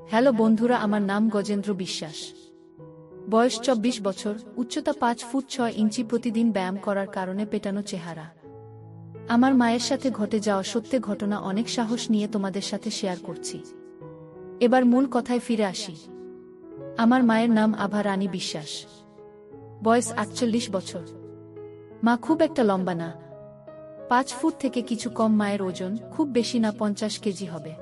Hello বন্ধুরা, আমার নাম গজেন্দ্র বিশ্বাস। বয়স ২৪ বছর, উচ্চতা ৫ ফুট ৬ ইঞ্চি। প্রতিদিন ব্যায়াম করার কারণে পেটানো চেহারা। আমার মায়ের সাথে ঘটে যাওয়া সত্যি ঘটনা অনেক সাহস নিয়ে তোমাদের সাথে শেয়ার করছি। এবার মূল কথায় ফিরে আসি। আমার মায়ের নাম আভা রানী বিশ্বাস। বয়স ৪৮ বছর। মা খুব একটা লম্বা না, ৫ ফুট থেকে কিছু কম। মায়ের ওজন খুব বেশি না, ৫০ কেজি হবে।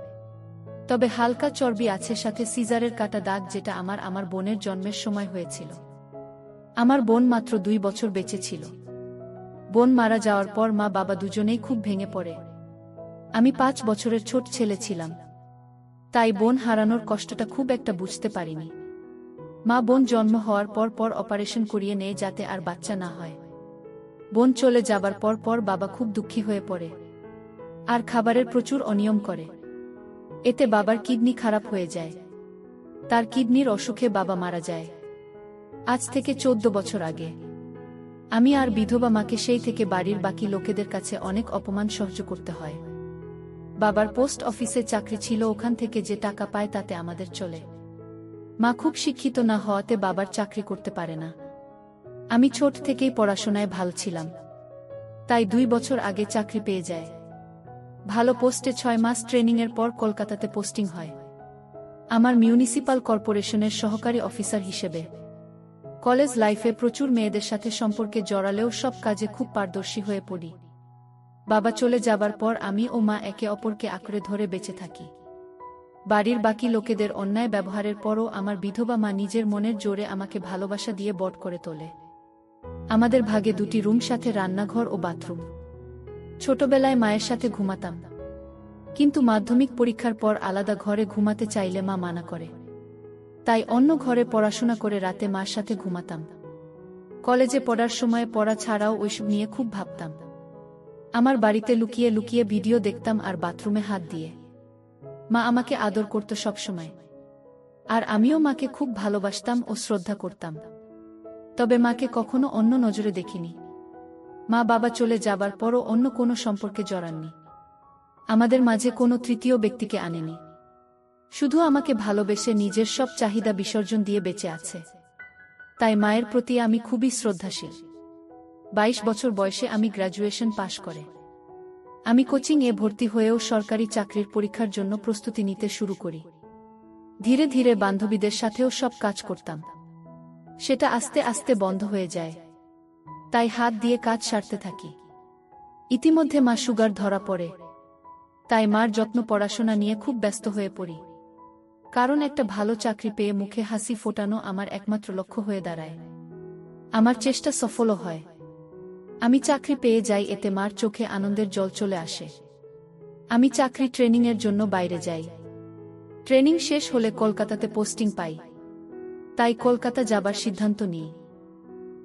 তবে হালকা চর্বি আছে, সাথে সিজারের কাটা দাগ, যেটা আমার বোনের জন্মের সময় হয়েছিল। আমার বোন মাত্র ২ বছর বেঁচে ছিল। বোন মারা যাওয়ার পর মা বাবা দুজনেই খুব ভেঙে পড়ে। আমি ৫ বছরের ছোট ছেলে ছিলাম, তাই বোন হারানোর কষ্টটা খুব একটা বুঝতে পারিনি। মা বোন জন্ম হওয়ার পর অপারেশন করিয়ে নেয় যাতে আর বাচ্চা না হয়। বোন চলে যাবার পর বাবা খুব দুঃখী হয়ে পড়ে আর খাবারের প্রচুর অনিয়ম করে। এতে বাবার কিডনি খারাপ হয়ে যায়। তার কিডনির অসুখে বাবা মারা যায় আজ থেকে ১৪ বছর আগে। আমি আর বিধবা মাকে সেই থেকে বাড়ির বাকি লোকেদের কাছে অনেক অপমান সহ্য করতে হয়। বাবার পোস্ট অফিসে চাকরি ছিল, ওখান থেকে যে টাকা পায় তাতে আমাদের চলে। মা খুব শিক্ষিত না হওয়াতে বাবার চাকরি করতে পারে না। আমি ছোট থেকেই পড়াশোনায় ভালো ছিলাম, তাই ২ বছর আগে চাকরি পেয়ে যায়। ভালো পোস্টে ৬ মাস ট্রেনিংয়ের পর কলকাতাতে পোস্টিং হয় আমার মিউনিসিপাল কর্পোরেশনের সহকারী অফিসার হিসেবে। কলেজ লাইফে প্রচুর মেয়েদের সাথে সম্পর্কে জড়ালেও সব কাজে খুব পারদর্শী হয়ে পড়ি। বাবা চলে যাবার পর আমি ও মা একে অপরকে আঁকড়ে ধরে বেঁচে থাকি। বাড়ির বাকি লোকেদের অন্যায় ব্যবহারের পরও আমার বিধবা মা নিজের মনের জোরে আমাকে ভালোবাসা দিয়ে বড় করে তোলে। আমাদের ভাগে ২টি রুম, সাথে রান্নাঘর ও বাথরুম। ছোটবেলায় মায়ের সাথে ঘুমাতাম, কিন্তু মাধ্যমিক পরীক্ষার পর আলাদা ঘরে ঘুমাতে চাইলে মা মানা করে। তাই অন্য ঘরে পড়াশোনা করে রাতে মার সাথে ঘুমাতাম। কলেজে পড়ার সময় পড়া ছাড়াও ওইসব নিয়ে খুব ভাবতাম। আমার বাড়িতে লুকিয়ে লুকিয়ে ভিডিও দেখতাম আর বাথরুমে হাত দিয়ে। মা আমাকে আদর করত সবসময়, আর আমিও মাকে খুব ভালোবাসতাম ও শ্রদ্ধা করতাম। তবে মাকে কখনো অন্য নজরে দেখিনি। মা বাবা চলে যাবার পরও অন্য কোনো সম্পর্কে জড়াননি। আমাদের মাঝে কোনো তৃতীয় ব্যক্তিকে আনেনি। শুধু আমাকে ভালোবেসে নিজের সব চাহিদা বিসর্জন দিয়ে বেঁচে আছে। তাই মায়ের প্রতি আমি খুবই শ্রদ্ধাশীল। ২২ বছর বয়সে আমি গ্র্যাজুয়েশন পাশ করে আমি কোচিংয়ে ভর্তি হয়েও সরকারি চাকরির পরীক্ষার জন্য প্রস্তুতি নিতে শুরু করি। ধীরে ধীরে বান্ধবীদের সাথেও সব কাজ করতাম। সেটা আস্তে আস্তে বন্ধ হয়ে যায়, তাই হাত দিয়ে কাজ সারতে থাকি। ইতিমধ্যে মা সুগার ধরা পড়ে, তাই মার যত্ন, পড়াশোনা নিয়ে খুব ব্যস্ত হয়ে পড়ি। কারণ একটা ভালো চাকরি পেয়ে মুখে হাসি ফোটানো আমার একমাত্র লক্ষ্য হয়ে দাঁড়ায়। আমার চেষ্টা সফলও হয়। আমি চাকরি পেয়ে যাই, এতে মার চোখে আনন্দের জল চলে আসে। আমি চাকরি ট্রেনিংয়ের জন্য বাইরে যাই। ট্রেনিং শেষ হলে কলকাতাতে পোস্টিং পাই, তাই কলকাতা যাবার সিদ্ধান্ত নিই।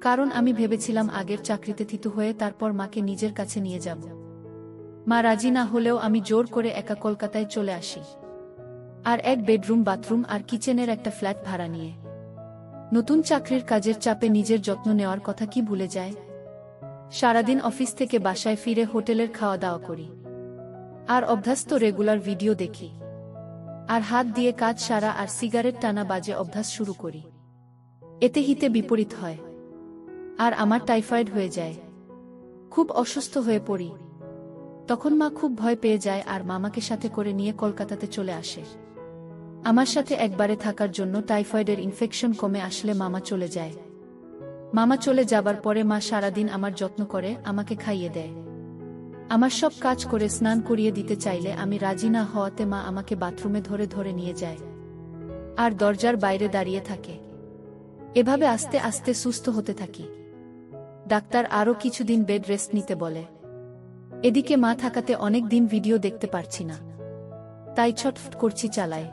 কারণ আমি ভেবেছিলাম আগের চাকরিতে থিতু হয়ে তারপর মাকে নিজের কাছে নিয়ে যাব। মা রাজি না হলেও আমি জোর করে একা কলকাতায় চলে আসি, আর এক বেডরুম, বাথরুম আর কিচেনের একটা ফ্ল্যাট ভাড়া নিয়ে। নতুন চাকরির কাজের চাপে নিজের যত্ন নেওয়ার কথা কি ভুলে যায়। সারাদিন অফিস থেকে বাসায় ফিরে হোটেলের খাওয়া দাওয়া করি, আর অভ্যস্ত রেগুলার ভিডিও দেখি, আর হাত দিয়ে কাজ সারা আর সিগারেট টানা বাজে অভ্যাস শুরু করি। এতে হিতে বিপরীত হয়, আর আমার টাইফয়েড হয়ে যায়। খুব অসুস্থ হয়ে পড়ি। তখন মা খুব ভয় পেয়ে যায় আর মামাকে সাথে করে নিয়ে কলকাতাতে চলে আসে। আমার সাথে একবারে থাকার জন্য। টাইফয়েডের ইনফেকশন কমে আসলে মামা চলে যায়। মামা চলে যাবার পরে মা সারাদিন আমার যত্ন করে, আমাকে খাইয়ে দেয়। আমার সব কাজ করে স্নান করিয়ে দিতে চাইলে আমি রাজি না হওয়াতে মা আমাকে বাথরুমে ধরে ধরে নিয়ে যায় আর দরজার বাইরে দাঁড়িয়ে থাকে। এভাবে আস্তে আস্তে সুস্থ হতে থাকি। ডাক্তার আরও কিছুদিন বেড রেস্ট নিতে বলে। এদিকে মা থাকাতে অনেক দিন ভিডিও দেখতে পারছি না, তাই ছটফট করছি, চালাই।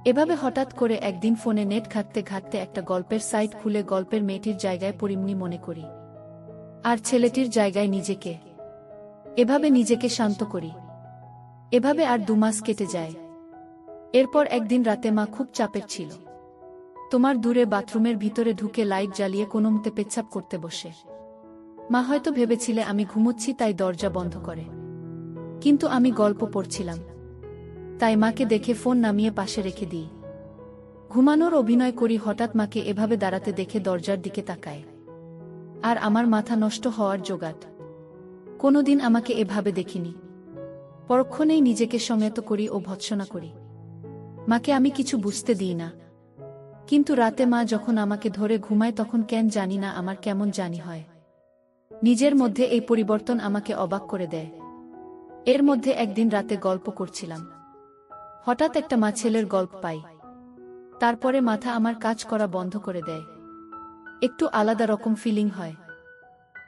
এভাবে হঠাৎ করে একদিন ফোনে নেট ঘাঁটতে ঘাঁটতে একটা গল্পের সাইট খুলে গল্পের মেয়েটির জায়গায় পরিমণি মনে করি, আর ছেলেটির জায়গায় নিজেকে। এভাবে নিজেকে শান্ত করি। এভাবে আর ২ মাস কেটে যায়। এরপর একদিন রাতে মা খুব চাপের ছিল। তোমার দূরে বাথরুমের ভিতরে ঢুকে লাইট জ্বালিয়ে কোনোমতে পেচ্ছাপ করতে বসে। মা হয়তো ভেবেছিলে আমি ঘুমোচ্ছি, তাই দরজা বন্ধ করে। কিন্তু আমি গল্প পড়ছিলাম। তাই মাকে দেখে ফোন নামিয়ে পাশে রেখে দিই। ঘুমানোর অভিনয় করি, হঠাৎ মাকে এভাবে দাঁড়াতে দেখে দরজার দিকে তাকায়। আর আমার মাথা নষ্ট হওয়ার জোগাড়। কোনোদিন আমাকে এভাবে দেখিনি। পরক্ষণেই নিজেকে সংযত করি ও ভৎসনা করি। মাকে আমি কিছু বুঝতে দিই না। কিন্তু রাতে মা যখন আমাকে ধরে ঘুমায় তখন কেন জানি না আমার কেমন জানি হয়। নিজের মধ্যে এই পরিবর্তন আমাকে অবাক করে দেয়। এর মধ্যে একদিন রাতে গল্প করছিলাম। হঠাৎ একটা মা ছেলের গল্প পাই। তারপরে মাথা আমার কাজ করা বন্ধ করে দেয়। একটু আলাদা রকম ফিলিং হয়।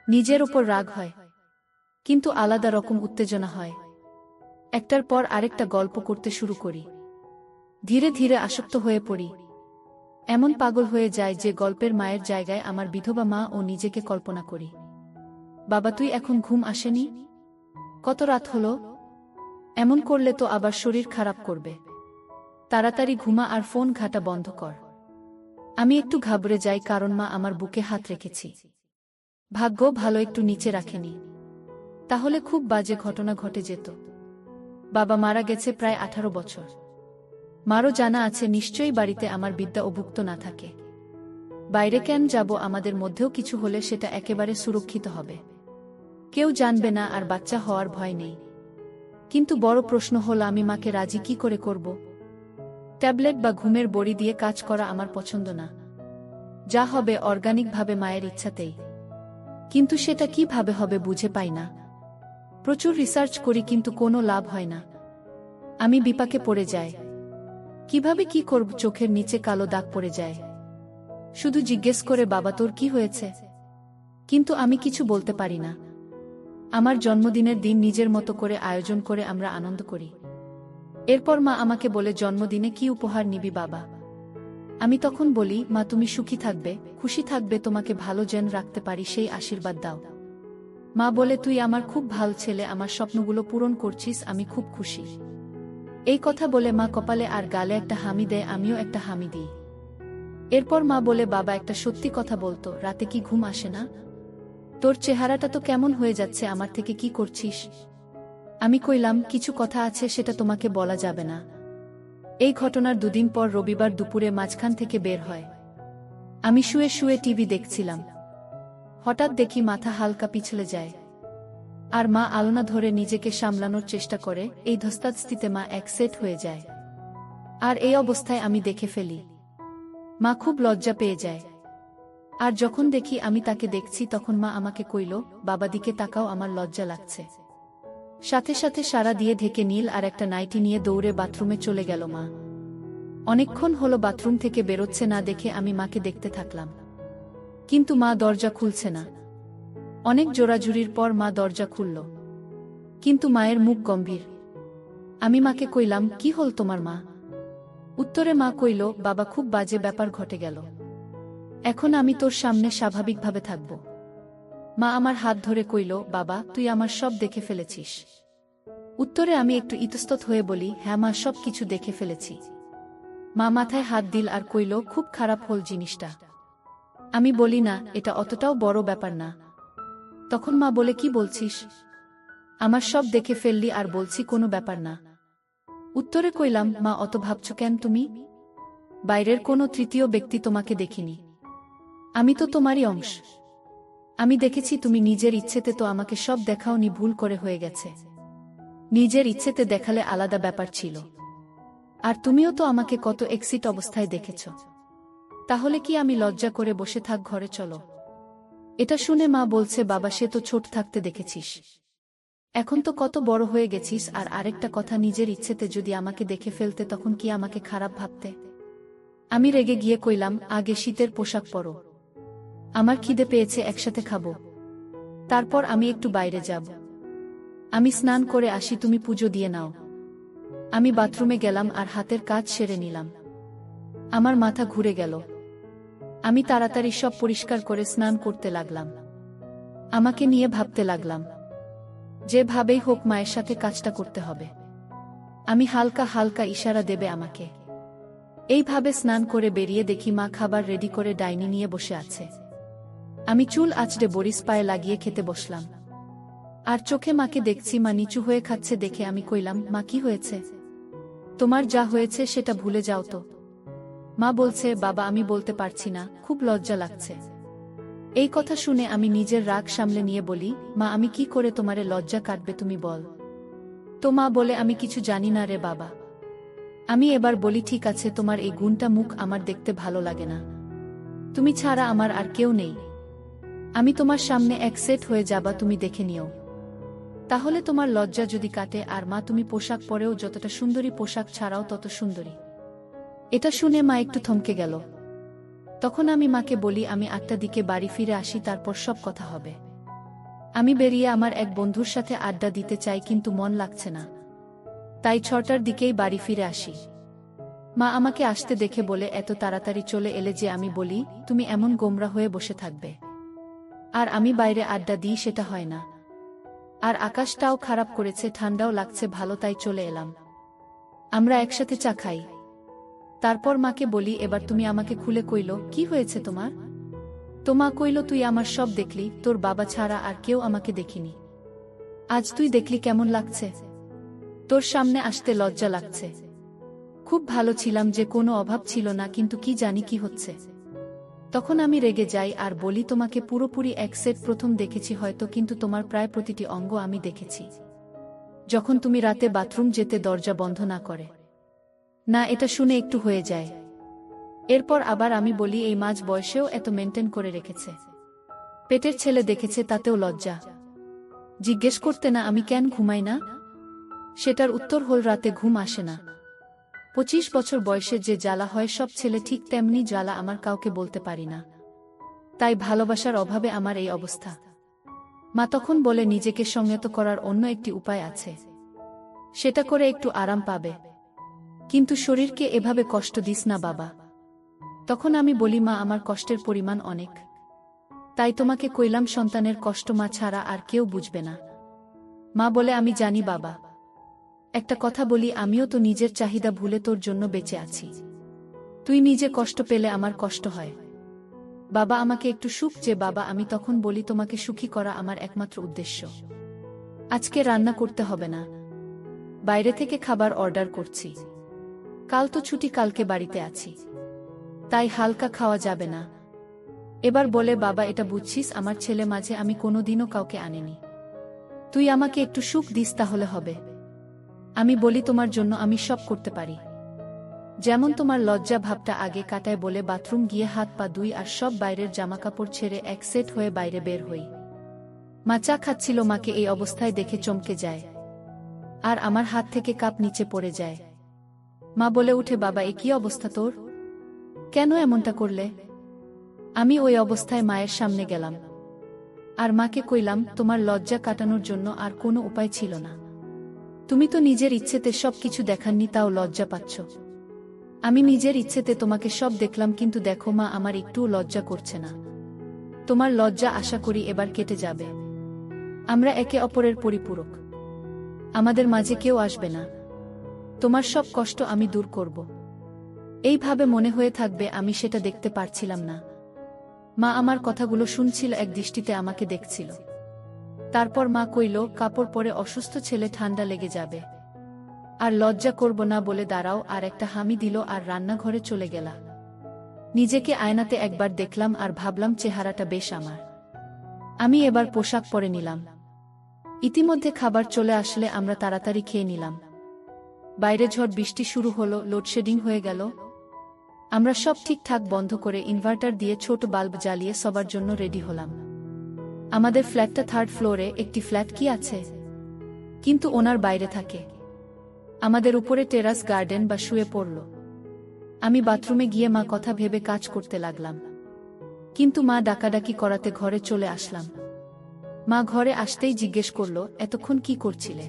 নিজের ওপর রাগ হয়, কিন্তু আলাদা রকম উত্তেজনা হয়। একটার পর আরেকটা গল্প করতে শুরু করি। ধীরে ধীরে আসক্ত হয়ে পড়ি। এমন পাগল হয়ে যায় যে গল্পের মায়ের জায়গায় আমার বিধবা মা ও নিজেকে কল্পনা করি। বাবা, তুই এখন ঘুম আসেনি? কত রাত হলো? এমন করলে তো আবার শরীর খারাপ করবে। তাড়াতাড়ি ঘুমা আর ফোন ঘাঁটা বন্ধ কর। আমি একটু ঘাবড়ে যাই, কারণ মা আমার বুকে হাত রেখেছি। ভাগ্য ভালো একটু নিচে রাখেনি, তাহলে খুব বাজে ঘটনা ঘটে যেত। বাবা মারা গেছে প্রায় 18 বছর। মারও জানা আছে নিশ্চয়ই বাড়িতে আমার বিদ্যা অভুক্ত না থাকে। বাইরে কেন যাব? আমাদের মধ্যেও কিছু হলে সেটা একেবারে সুরক্ষিত হবে, কেউ জানবে না, আর বাচ্চা হওয়ার ভয় নেই। কিন্তু বড় প্রশ্ন হলো আমি মাকে রাজি কি করে করব? ট্যাবলেট বা ঘুমের বড়ি দিয়ে কাজ করা আমার পছন্দ না। যা হবে অর্গানিকভাবে, মায়ের ইচ্ছাতেই। কিন্তু সেটা কিভাবে হবে বুঝে পাই না। প্রচুর রিসার্চ করি কিন্তু কোনো লাভ হয় না। আমি বিপাকে পড়ে যাই। কিভাবে কি করব? চোখের নিচে কালো দাগ পড়ে যায়। শুধু জিজ্ঞেস করে, বাবা তোর কি হয়েছে? কিন্তু আমি কিছু বলতে পারি না। আমার জন্মদিনের দিন নিজের মতো করে আয়োজন করে আমরা আনন্দ করি। এরপর মা আমাকে বলে, জন্মদিনে কি উপহার নিবি বাবা? আমি তখন বলি, মা তুমি সুখী থাকবে, খুশি থাকবে, তোমাকে ভালো যেন রাখতে পারি সেই আশীর্বাদ দাও। মা বলে, তুই আমার খুব ভালো ছেলে, আমার স্বপ্নগুলো পূরণ করছিস, আমি খুব খুশি। এই কথা বলে মা কপালে আর গালে একটা হামি দেয়, আমিও একটা হামি দিই। এরপর মা বলে, বাবা একটা সত্যি কথা বলতো, রাতে কি ঘুম আসে না? তোর চেহারাটা তো কেমন হয়ে যাচ্ছে, আমার থেকে কি করছিস? আমি কইলাম, কিছু কথা আছে, সেটা তোমাকে বলা যাবে না। এই ঘটনার দুদিন পর রবিবার দুপুরে মাঝখান থেকে বের হয়। আমি শুয়ে শুয়ে টিভি দেখছিলাম। হঠাৎ দেখি মাথা হালকা পিছলে যায়। আর মা আলনা ধরে নিজেকে সামলানোর চেষ্টা করে। এই ধস্তাধস্তিতে মা এক সেট হয়ে যায়। আর এই অবস্থায় আমি দেখে ফেলি। মা খুব লজ্জা পেয়ে যায়। আর যখন দেখি আমি তাকে দেখছি, তখন মা আমাকে কইল, বাবা দিকে তাকাও, আমার লজ্জা লাগছে। সাথে সাথে সারা দিয়ে ঢেকে নীল আর একটা নাইটি নিয়ে দৌড়ে বাথরুমে চলে গেল মা। অনেকক্ষণ হলো বাথরুম থেকে বেরোচ্ছে না দেখে আমি মাকে দেখতে থাকলাম। কিন্তু মা দরজা খুলছে না। অনেক জোরাজুরির পর মা দরজা খুলল। কিন্তু মায়ের মুখ গম্ভীর। আমি মাকে কইলাম, কি হল তোমার মা? উত্তরে মা কইল, বাবা খুব বাজে ব্যাপার ঘটে গেল। এখন আমি তোর সামনে স্বাভাবিকভাবে থাকব। মা আমার হাত ধরে কইল, বাবা তুই আমার সব দেখে ফেলেছিস? উত্তরে আমি একটু ইতস্তত হয়ে বলি, হ্যাঁ মা, সব কিছু দেখে ফেলেছি। মা মাথায় হাত দিল আর কইল, খুব খারাপ হল জিনিসটা। আমি বলি, না, এটা অতটাও বড় ব্যাপার না। তখন মা বলে, কি বলছিস? আমার সব দেখে ফেললি আর বলছি কোনো ব্যাপার না। উত্তরে কইলাম, মা অত ভাবছ কেন তুমি? বাইরের কোনো তৃতীয় ব্যক্তি তোমাকে দেখিনি। আমি তো তোমারই অংশ। আমি দেখেছি তুমি নিজের ইচ্ছেতে তো আমাকে সব দেখাওনি, ভুল করে হয়ে গেছে। নিজের ইচ্ছেতে দেখালে আলাদা ব্যাপার ছিল। আর তুমিও তো আমাকে কত এক্সিট অবস্থায় দেখেছ। তাহলে কি আমি লজ্জা করে বসে থাক? ঘরে চলো। এটা শুনে মা বলছে, বাবা সে তো ছোট থাকতে দেখেছিস, এখন তো কত বড় হয়ে গেছিস। আর আরেকটা কথা, নিজের ইচ্ছেতে যদি আমাকে দেখে ফেলতে তখন কি আমাকে খারাপ ভাবতে? আমি রেগে গিয়ে কইলাম, আগে শীতের পোশাক পরো, আমার খিদে পেয়েছে, একসাথে খাবো। তারপর আমি একটু বাইরে যাব। আমি স্নান করে আসি, তুমি পুজো দিয়ে নাও। আমি বাথরুমে গেলাম আর হাতের কাজ সেরে নিলাম। আমার মাথা ঘুরে গেল। আমি তাড়াতাড়ি সব পরিষ্কার করে স্নান করতে লাগলাম। আমাকে নিয়ে ভাবতে লাগলাম, যেভাবেই হোক মায়ের সাথে কাজটা করতে হবে। আমি হালকা হালকা ইশারা দেবে আমাকে। এইভাবে স্নান করে বেরিয়ে দেখি মা খাবার রেডি করে ডাইনি নিয়ে বসে আছে। আমি চুল আঁচড়ে বরিস পায়ে লাগিয়ে খেতে বসলাম। আর চোখে মাকে দেখছি মা নিচু হয়ে খাচ্ছে দেখে আমি কইলাম, মা কি হয়েছে? তোমার যা হয়েছে সেটা ভুলে যাও তো। মা বলছে, বাবা আমি বলতে পারছি না, খুব লজ্জা লাগছে। এই কথা শুনে আমি নিজের রাগ সামলে নিয়ে বলি, মা আমি কি করে তোমারে লজ্জা কাটবে তুমি বল। তো মা বলে, আমি কিছু জানি না রে বাবা। আমি এবার বলি, ঠিক আছে, তোমার এই গুণটা মুখ আমার দেখতে ভালো লাগে না। তুমি ছাড়া আমার আর কেউ নেই। আমি তোমার সামনে এক সেট হয়ে যাবা, তুমি দেখে নিও। তাহলে তোমার লজ্জা যদি কাটে। আর মা তুমি পোশাক পরেও যতটা সুন্দরী, পোশাক ছাড়াও তত সুন্দরী। এটা শুনে মা একটু থমকে গেল। তখন আমি মাকে বলি, আমি 8টার দিকে বাড়ি ফিরে আসি, তারপর সব কথা হবে। আমি বেরিয়ে আমার এক বন্ধুর সাথে আড্ডা দিতে চাই, কিন্তু মন লাগছে না। তাই 6টার দিকেই বাড়ি ফিরে আসি। মা আমাকে আসতে দেখে বলে, এত তাড়াতাড়ি চলে এলে যে? আমি বলি, তুমি এমন গোমরা হয়ে বসে থাকবে আর আমি বাইরে আড্ডা দিই, সেটা হয় না। আর আকাশটাও খারাপ করেছে, ঠান্ডাও লাগছে ভালো, তাই চলে এলাম। আমরা একসাথে চা খাই। তারপর মাকে বলি, এবার তুমি আমাকে খুলে কইল, কি হয়েছে তোমার? তো মা কইল, তুই আমার সব দেখলি, তোর বাবা ছাড়া আর কেউ আমাকে দেখিনি। আজ তুই দেখলি কেমন লাগছে? তোর সামনে আসতে লজ্জা লাগছে। খুব ভালো ছিলাম, যে কোনো অভাব ছিল না, কিন্তু কি জানি কি হচ্ছে। তখন আমি রেগে যাই আর বলি, তোমাকে পুরোপুরি এক সেট প্রথম দেখেছি হয়তো, কিন্তু তোমার প্রায় প্রতিটি অঙ্গ আমি দেখেছি। যখন তুমি রাতে বাথরুম যেতে দরজা বন্ধ না করে। না, এটা শুনে একটু হয়ে যায়। এরপর আবার আমি বলি, এই মাঝ বয়সেও এত মেনটেন করে রেখেছে। পেটের ছেলে দেখেছে, তাতেও লজ্জা জিজ্ঞেস করতে না আমি কেন ঘুমাই না? সেটার উত্তর হল, রাতে ঘুম আসে না। 25 বছর বয়সে যে জ্বালা হয়, সব ছেলে ঠিক তেমনি জ্বালা আমার, কাউকে বলতে পারি না। তাই ভালোবাসার অভাবে আমার এই অবস্থা। মা তখন বলে, নিজেকে সংযত করার অন্য একটি উপায় আছে, সেটা করে একটু আরাম পাবে। কিন্তু শরীরকে এভাবে কষ্ট দিস না বাবা। তখন আমি বলি, মা আমার কষ্টের পরিমাণ অনেক, তাই তোমাকে কইলাম, সন্তানের কষ্ট মা ছাড়া আর কেউ বুঝবে না। মা বলে, আমি জানি বাবা। একটা কথা বলি, আমিও তো নিজের চাহিদা ভুলে তোর জন্য বেঁচে আছি। তুই নিজে কষ্ট পেলে আমার কষ্ট হয়। বাবা আমাকে একটু সুখ যে। বাবা আমি তখন বলি, তোমাকে সুখী করা আমার একমাত্র উদ্দেশ্য। আজকে রান্না করতে হবে না, বাইরে থেকে খাবার অর্ডার করছি। কাল তো ছুটি, কালকে বাড়িতে আছি, তাই হালকা খাওয়া যাবে না। এবার বলে, বাবা এটা বুঝছিস, আমার ছেলে মাঝে আমি কোনোদিনও কাউকে আনিনি। তুই আমাকে একটু সুখ দিস তাহলে হবে। আমি বলি, তোমার জন্য আমি সব করতে পারি। যেমন তোমার লজ্জা ভাবটা আগে কাটায় বলে বাথরুম গিয়ে হাত পা ধুই আর সব বাইরের জামাকাপড় ছেড়ে এক সেট হয়ে বাইরে বের হই। মা চা খাচ্ছিল, মাকে এই অবস্থায় দেখে চমকে যায় আর আমার হাত থেকে কাপ নিচে পড়ে যায়। মা বলে উঠে, বাবা এ কি অবস্থা তোর? কেন এমনটা করলে? আমি ওই অবস্থায় মায়ের সামনে গেলাম আর মাকে কইলাম, তোমার লজ্জা কাটানোর জন্য আর কোনো উপায় ছিল না। তুমি তো নিজের ইচ্ছেতে সব কিছু দেখাননি, তাও লজ্জা পাচ্ছ। আমি নিজের ইচ্ছেতে তোমাকে সব দেখলাম, কিন্তু দেখো মা, আমার একটুও লজ্জা করছে না। তোমার লজ্জা আশা করি এবার কেটে যাবে। আমরা একে অপরের পরিপূরক, আমাদের মাঝে কেউ আসবে না। তোমার সব কষ্ট আমি দূর করব। এইভাবে মনে হয়ে থাকবে, আমি সেটা দেখতে পারছিলাম না। মা আমার কথাগুলো শুনছিল, এক দৃষ্টিতে আমাকে দেখছিল। তারপর মা কইল, কাপড় পরে অসুস্থ ছেলে, ঠান্ডা লেগে যাবে। আর লজ্জা করব না বলে দাঁড়াও, আর একটা হামি দিল আর রান্নাঘরে চলে গেলা। নিজেকে আয়নাতে একবার দেখলাম আর ভাবলাম, চেহারাটা বেশ আমার। আমি এবার পোশাক পরে নিলাম। ইতিমধ্যে খাবার চলে আসলে আমরা তাড়াতাড়ি খেয়ে নিলাম। বাইরে ঝড় বৃষ্টি শুরু হলো, লোডশেডিং হয়ে গেল। আমরা সব ঠিকঠাক বন্ধ করে ইনভার্টার দিয়ে ছোট বাল্ব জ্বালিয়ে সবার জন্য রেডি হলাম। আমাদের ফ্ল্যাটটা 3rd ফ্লোরে, একটি ফ্ল্যাট কি আছে, কিন্তু ওনার বাইরে থাকে। আমাদের উপরে টেরাস গার্ডেন বা শুয়ে পড়ল। আমি বাথরুমে গিয়ে মা কথা ভেবে কাজ করতে লাগলাম, কিন্তু মা ডাকাডাকি করাতে ঘরে চলে আসলাম। মা ঘরে আসতেই জিজ্ঞেস করল, এতক্ষণ কি করছিলে?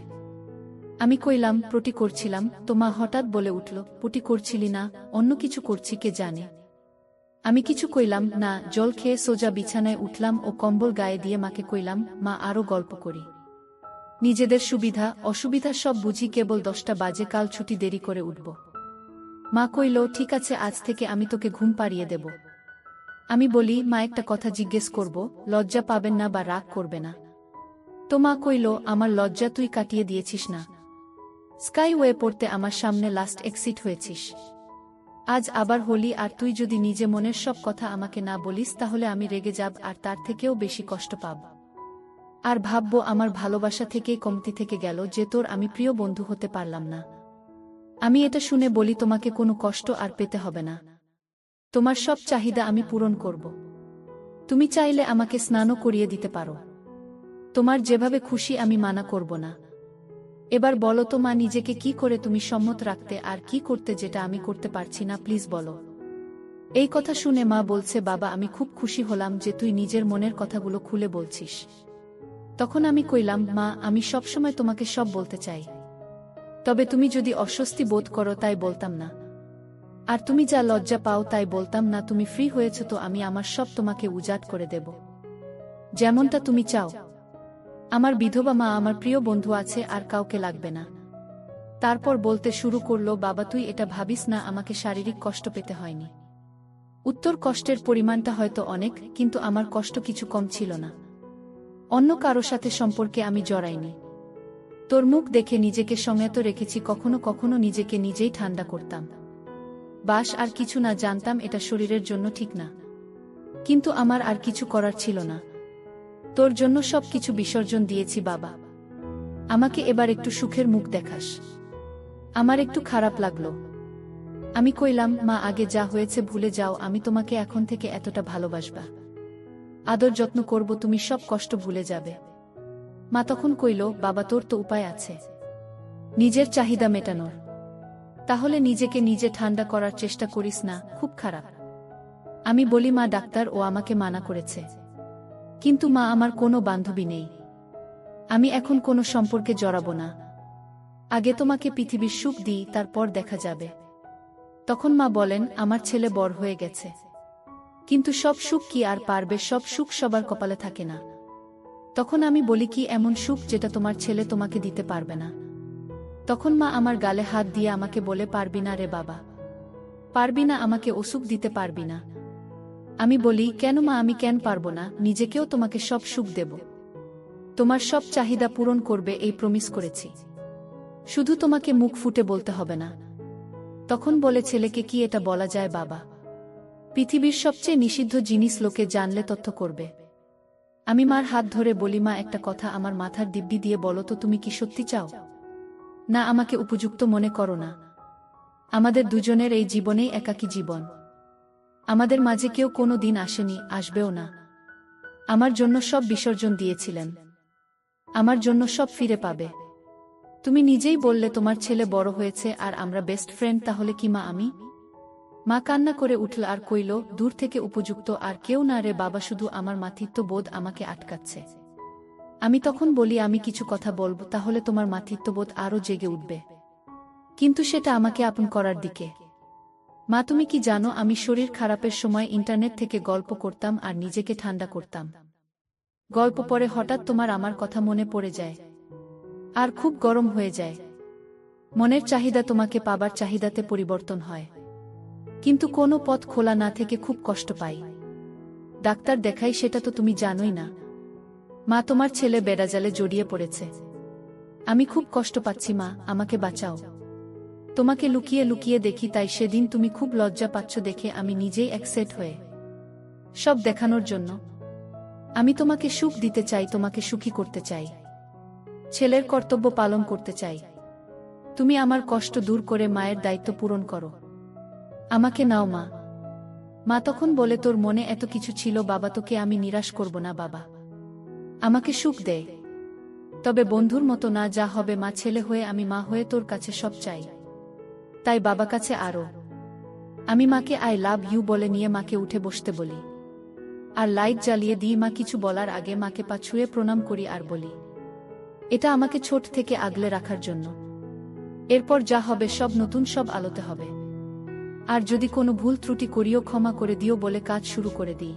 আমি কইলাম, পটি করছিলাম। তো মা হঠাৎ বলে উঠল, পটি করছিলি না, অন্য কিছু করছি কে জানে। আমি কিছু কইলাম না, জল খেয়ে সোজা বিছানায় উঠলাম ও কম্বল গায়ে দিয়ে মাকে কইলাম, মা আরো গল্প করি। নিজেদের সুবিধা অসুবিধা সব বুঝি, কেবল 10টা বাজে, কাল ছুটি, দেরি করে উঠব। মা কইল, ঠিক আছে, আজ থেকে আমি তোকে ঘুম পাড়িয়ে দেব। আমি বলি, মা একটা কথা জিজ্ঞেস করব, লজ্জা পাবেন না বা রাগ করবে না? তো মা কইল, আমার লজ্জা তুই কাটিয়ে দিয়েছিস না। স্কাইওয়ে পড়তে আমার সামনে লাস্ট এক্সিট হয়েছিস। আজ আবার হোলি, আর তুই যদি নিজে মনের সব কথা আমাকে না বলিস তাহলে আমি রেগে যাব, আর তার থেকেও বেশি কষ্ট পাব। আর ভাববো আমার ভালোবাসা থেকেই কমতি থেকে গেল যে তোর আমি প্রিয় বন্ধু হতে পারলাম না। আমি এটা শুনে বলি, তোমাকে কোনো কষ্ট আর পেতে হবে না। তোমার সব চাহিদা আমি পূরণ করব। তুমি চাইলে আমাকে স্নানও করিয়ে দিতে পারো। তোমার যেভাবে খুশি, আমি মানা করব না। এবার বলো তো মা, নিজেকে কি করে তুমি সম্মত রাখতে আর কি করতে যেটা আমি করতে পারছি না, প্লিজ বলো। এই কথা শুনে মা বলছে, বাবা আমি খুব খুশি হলাম যে তুই নিজের মনের কথাগুলো খুলে বলছিস। তখন আমি কইলাম, মা আমি সবসময় তোমাকে সব বলতে চাই, তবে তুমি যদি অস্বস্তি বোধ করো তাই বলতাম না। আর তুমি যা লজ্জা পাও তাই বলতাম না। তুমি ফ্রি হয়েছ তো আমি আমার সব তোমাকে উজাট করে দেব, যেমনটা তুমি চাও। আমার বিধবা মা, আমার প্রিয় বন্ধু আছে, আর কাউকে লাগবে না। তারপর বলতে শুরু করলো, বাবা তুই এটা ভাবিস না আমাকে শারীরিক কষ্ট পেতে হয়নি। উত্তর কষ্টের পরিমাণটা হয়তো অনেক, কিন্তু আমার কষ্ট কিছু কম ছিল না। অন্য কারো সাথে সম্পর্কে আমি জড়াইনি। তোর মুখ দেখে নিজেকে সংযত রেখেছি, কখনো কখনো নিজেকে নিজেই ঠান্ডা করতাম। বাস আর কিছু না, জানতাম এটা শরীরের জন্য ঠিক না, কিন্তু আমার আর কিছু করার ছিল না। তোর জন্য সব কিছু বিসর্জন দিয়েছি বাবা। আমাকে এবার একটু সুখের মুখ দেখাস। আমার একটু খারাপ লাগলো। আমি কইলাম, মা আগে যা হয়েছে ভুলে যাও, আমি তোমাকে এখন থেকে এতটা ভালোবাসবা, আদর যত্ন করব, তুমি সব কষ্ট ভুলে যাবে। মা তখন কইল, বাবা তোর তো উপায় আছে নিজের চাহিদা মেটানোর, তাহলে নিজেকে নিজে ঠান্ডা করার চেষ্টা করিস না, খুব খারাপ। আমি বলি, মা ডাক্তার ও আমাকে মানা করেছে, কিন্তু মা আমার কোনো বান্ধবী নেই, আমি এখন কোনো সম্পর্কে জড়াবো না। আগে তোমাকে পৃথিবীর সুখ দিই, তারপর দেখা যাবে। তখন মা বলেন, আমার ছেলে বড় হয়ে গেছে, কিন্তু সব সুখ কি আর পারবে? সব সুখ সবার কপালে থাকে না। তখন আমি বলি, কি এমন সুখ যেটা তোমার ছেলে তোমাকে দিতে পারবে না? তখন মা আমার গালে হাত দিয়ে আমাকে বলে, পারবি না রে বাবা, পারবি না, আমাকে ও সুখ দিতে পারবি না। আমি বলি, কেন মা, আমি কেন পারবো না? নিজেকেও তোমাকে সব সুখ দেব, তোমার সব চাহিদা পূরণ করবে, এই প্রমিস করেছি। শুধু তোমাকে মুখ ফুটে বলতে হবে না। তখন বলে, ছেলেকে কি এটা বলা যায় বাবা? পৃথিবীর সবচেয়ে নিষিদ্ধ জিনিস লোকে জানলে তথ্য করবে। আমি মার হাত ধরে বলি, মা একটা কথা আমার মাথার দিব্যি দিয়ে বলো তো, তুমি কি সত্যি চাও না আমাকে উপযুক্ত মনে করো না? আমাদের দুজনের এই জীবনেই একাকী জীবন, আমাদের মাঝে কেউ কোনো দিন আসেনি, আসবেও না। আমার জন্য সব বিসর্জন দিয়েছিলেন, আমার জন্য সব ফিরে পাবে। তুমি নিজেই বললে তোমার ছেলে বড় হয়েছে আর আমরা বেস্ট ফ্রেন্ড, তাহলে কি মা আমি? মা কান্না করে উঠল আর কইল, দূর থেকে উপযুক্ত আর কেউ না রে বাবা, শুধু আমার মাতৃত্ব বোধ আমাকে আটকাচ্ছে। আমি তখন বলি, আমি কিছু কথা বলবো, তাহলে তোমার মাতৃত্ববোধ আরও জেগে উঠবে, কিন্তু সেটা আমাকে আপন করার দিকে। মা তুমি কি জানো, আমি শরীর খারাপের সময় ইন্টারনেট থেকে গল্প করতাম আর নিজেকে ঠান্ডা করতাম। গল্প পরে হঠাৎ তোমার আমার কথা মনে পড়ে যায়, আর খুব গরম হয়ে যায়। মনের চাহিদা তোমাকে পাবার চাহিদাতে পরিবর্তন হয়, কিন্তু কোনো পথ খোলা না থেকে খুব কষ্ট পাই। ডাক্তার দেখাই, সেটা তো তুমি জানোই না। মা তোমার ছেলে বেড়াজালে জড়িয়ে পড়েছে, আমি খুব কষ্ট পাচ্ছি মা, আমাকে বাঁচাও। তোমাকে লুকিয়ে লুকিয়ে দেখি, তাই সেদিন তুমি খুব লজ্জা পাচ্ছ দেখে আমি নিজেই একসেট হয়ে সব দেখানোর জন্য। আমি তোমাকে সুখ দিতে চাই, তোমাকে সুখী করতে চাই, ছেলের কর্তব্য পালন করতে চাই। তুমি আমার কষ্ট দূর করে মায়ের দায়িত্ব পূরণ করো, আমাকে নাও মা। মা তখন বলে, তোর মনে এত কিছু ছিল বাবা, তোকে আমি নিরাশ করব না বাবা, আমাকে সুখ দেয়, তবে বন্ধুর মতো না। যা হবে মা, ছেলে হয়ে আমি মা হয়ে তোর কাছে সব চাই, তাই বাবা কাছে আরো। আমি মাকে আই লাভ ইউ বলে নিয়ে মাকে উঠে বসতে বলি, আর লাইট জ্বালিয়ে দিই। মা কিছু বলার আগে মাকে পা ছুঁয়ে প্রণাম করি আর বলি, এটা আমাকে ছোট থেকে আগলে রাখার জন্য। এরপর যা হবে সব নতুন, সব আলোতে হবে। আর যদি কোনো ভুল ত্রুটি করিও ক্ষমা করে দিও বলে কাজ শুরু করে দিই।